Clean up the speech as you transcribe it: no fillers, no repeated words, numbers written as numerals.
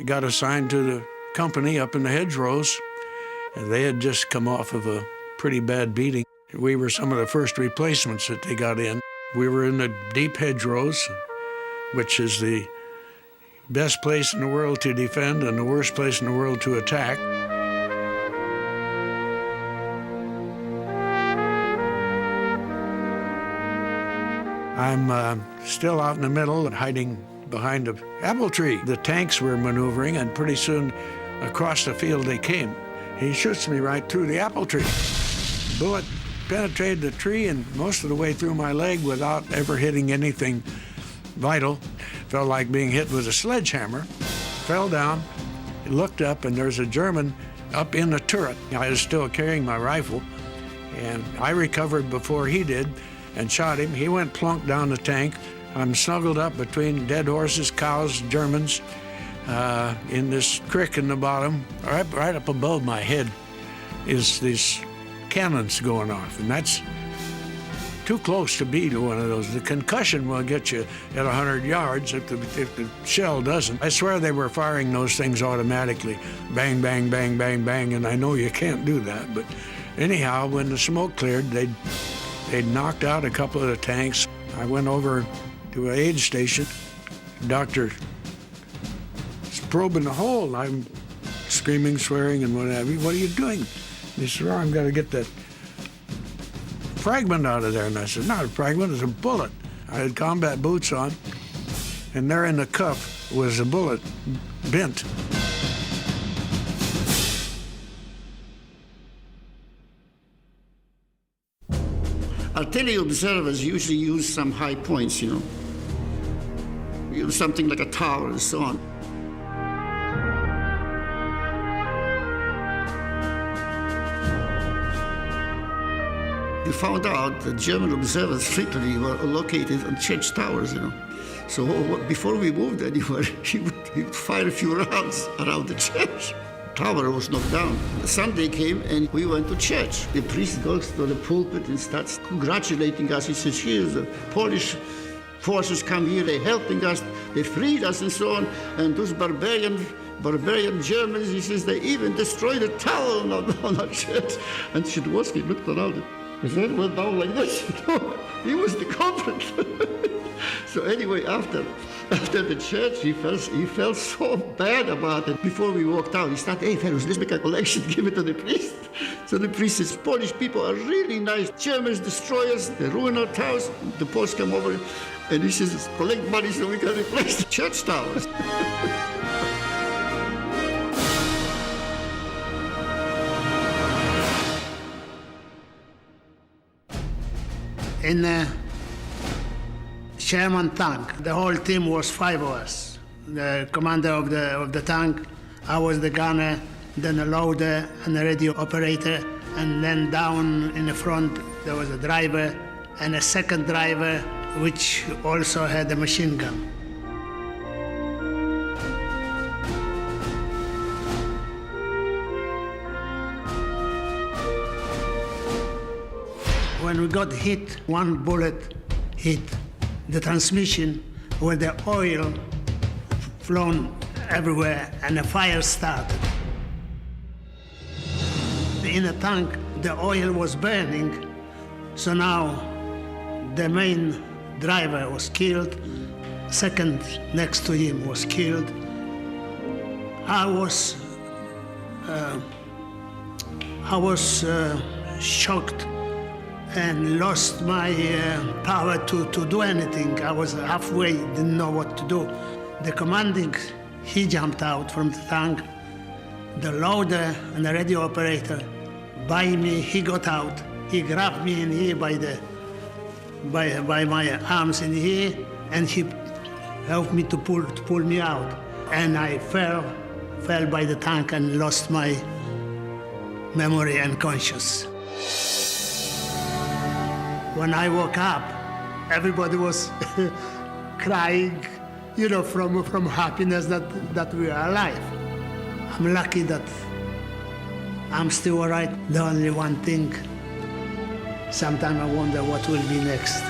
got assigned to the company up in the hedgerows. And they had just come off of a pretty bad beating. We were some of the first replacements that they got in. We were in the deep hedgerows, which is the best place in the world to defend and the worst place in the world to attack. I'm still out in the middle, hiding behind an apple tree. The tanks were maneuvering, and pretty soon across the field they came. He shoots me right through the apple tree. Bullet penetrated the tree and most of the way through my leg without ever hitting anything vital. Felt like being hit with a sledgehammer. Fell down, looked up, and there's a German up in the turret. I was still carrying my rifle, and I recovered before he did and shot him. He went plunk down the tank. I'm snuggled up between dead horses, cows, Germans, in this creek in the bottom. Right up above my head is these cannons going off, and that's too close to be to one of those. The concussion will get you at 100 yards if the shell doesn't. I swear they were firing those things automatically. Bang, bang, bang, bang, bang, and I know you can't do that, but anyhow, when the smoke cleared, they'd knocked out a couple of the tanks. I went over to an aid station. The doctor is probing the hole. I'm screaming, swearing, and what have you. What are you doing? He said, "Oh, I've got to get that fragment out of there." And I said, "Not a fragment, it's a bullet." I had combat boots on, and there in the cuff was a bullet bent. Artillery observers usually use some high points, use something like a tower and so on. We found out that German observers frequently were located on church towers, So before we moved anywhere, he would fire a few rounds around the church. Tower was knocked down. Sunday came and we went to church. The priest goes to the pulpit and starts congratulating us. He says, "Here, the Polish forces come here, they're helping us, they freed us and so on. And those barbarian Germans," he says, "they even destroyed a tower on our church." And Szydłowski looked around. His head went down like this. He was the culprit. So anyway, after the church, he felt so bad about it. Before we walked out, he started, "Hey, fellows, let's make a collection, give it to the priest." So the priest says, "Polish people are really nice. Germans destroy us, they ruin our towers." The Poles come over, and he says, "Collect money so we can replace the church towers." In the Sherman tank, the whole team was 5 of us. The commander of the tank, I was the gunner, then a loader and a radio operator, and then down in the front there was a driver and a second driver, which also had a machine gun. When we got hit, one bullet hit the transmission where the oil flown everywhere and a fire started. In the tank, the oil was burning, so now the main driver was killed, second next to him was killed. I was shocked and lost my power to do anything. I was halfway, didn't know what to do. The commanding, he jumped out from the tank. The loader and the radio operator, by me, he got out. He grabbed me in here by my arms in here, and he helped me to pull me out. And I fell by the tank and lost my memory and conscience. When I woke up, everybody was crying, from happiness that we are alive. I'm lucky that I'm still all right. The only one thing, sometimes I wonder what will be next.